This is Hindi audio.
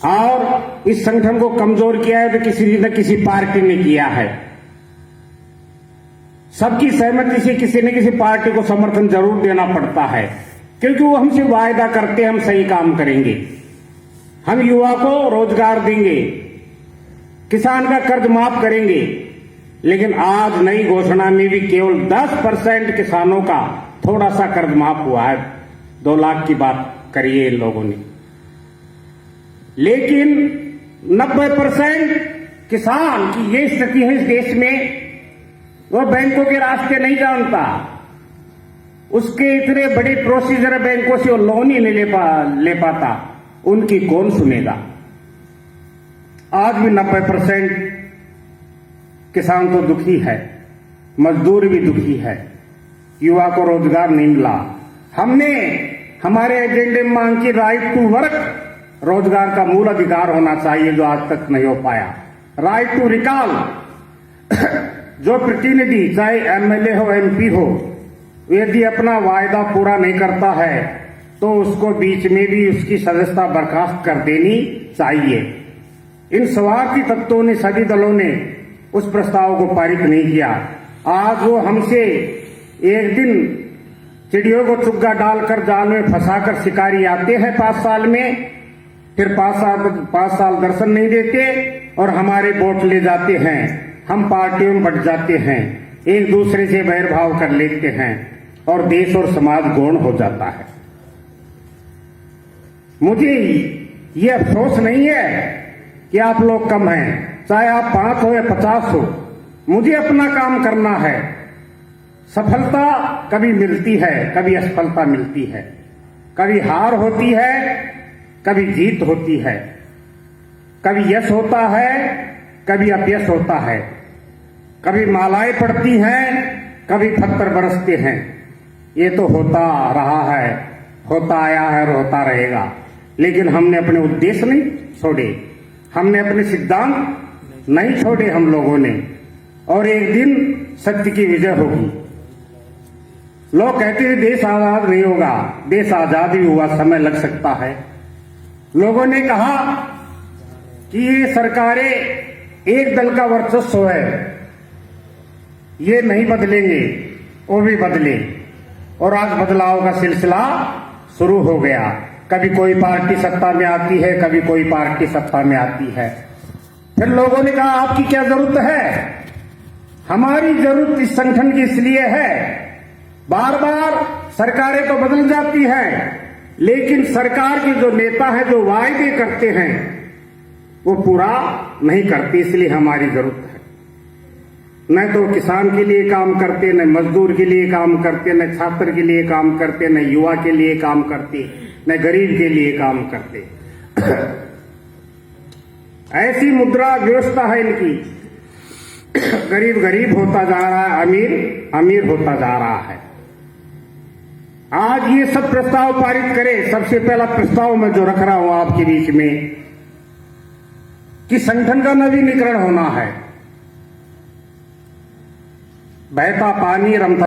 और इस संगठन को कमजोर किया है तो किसी न किसी पार्टी ने किया है। सबकी सहमति से किसी न किसी पार्टी को समर्थन जरूर देना पड़ता है, क्योंकि वो हमसे वायदा करते हैं हम सही काम करेंगे, हम युवा को रोजगार देंगे, किसान का कर्ज माफ करेंगे। लेकिन आज नई घोषणा में भी केवल 10% किसानों का थोड़ा सा कर्ज माफ हुआ है। 2 लाख की बात करिए इन लोगों ने, लेकिन 90% किसान की ये स्थिति है इस देश में, वो बैंकों के रास्ते नहीं जानता, उसके इतने बड़े प्रोसीजर बैंकों से वो लोन ही नहीं ले पाता, उनकी कौन सुनेगा। आज भी 90% किसान तो दुखी है, मजदूर भी दुखी है, युवा को रोजगार नहीं मिला। हमने हमारे एजेंडे में मांग की राइट टू वर्क, रोजगार का मूल अधिकार होना चाहिए, जो आज तक नहीं हो पाया। राइट टू रिकॉल, जो प्रतिनिधि चाहे एमएलए हो एमपी हो, यदि अपना वायदा पूरा नहीं करता है तो उसको बीच में भी उसकी सदस्यता बर्खास्त कर देनी चाहिए। इन स्वार्थी तत्वों ने, सभी दलों ने उस प्रस्ताव को पारित नहीं किया। आज वो हमसे एक दिन चिड़ियों को चुग्गा डालकर जाल में फंसाकर शिकारी आते हैं 5 साल में, फिर 5 साल दर्शन नहीं देते और हमारे वोट ले जाते हैं, हम पार्टियों में बट जाते हैं, एक दूसरे से बैरभाव कर लेते हैं और देश और समाज गौण हो जाता है। मुझे ये अफसोस नहीं है कि आप लोग कम हैं, चाहे आप 5 हो या 50 हो, मुझे अपना काम करना है। सफलता कभी मिलती है, कभी असफलता मिलती है, कभी हार होती है, कभी जीत होती है, कभी यश होता है, कभी अपयश होता है, कभी मालाएं पड़ती हैं, कभी पत्थर बरसते हैं। ये तो होता रहा है, होता आया है और होता रहेगा। लेकिन हमने अपने उद्देश्य नहीं छोड़े, हमने अपने सिद्धांत नहीं छोड़े हम लोगों ने, और एक दिन सत्य की विजय होगी। लोग कहते हैं देश आजाद नहीं होगा, देश आजाद ही हुआ समय लग सकता है। लोगों ने कहा कि ये सरकारें एक दल का वर्चस्व है, ये नहीं बदलेंगे, वो भी बदले, और आज बदलाव का सिलसिला शुरू हो गया। कभी कोई पार्टी सत्ता में आती है, कभी कोई पार्टी सत्ता में आती है। फिर लोगों ने कहा आपकी क्या जरूरत है? हमारी जरूरत इस संगठन की इसलिए है, बार बार सरकारें तो बदल जाती हैं, लेकिन सरकार के जो नेता हैं, जो वायदे करते हैं, वो पूरा नहीं करते, इसलिए हमारी जरूरत है। न तो किसान के लिए काम करते, न मजदूर के लिए काम करते, न छात्र के लिए काम करते, न युवा के लिए काम करते, न गरीब के लिए काम करते। ऐसी मुद्रा व्यवस्था है इनकी, गरीब गरीब होता जा रहा है, अमीर अमीर होता जा रहा है। आज ये सब प्रस्ताव पारित करे। सबसे पहला प्रस्ताव मैं जो रख रहा हूं आपके बीच में कि संगठन का नवीनीकरण होना है। बहता पानी रमता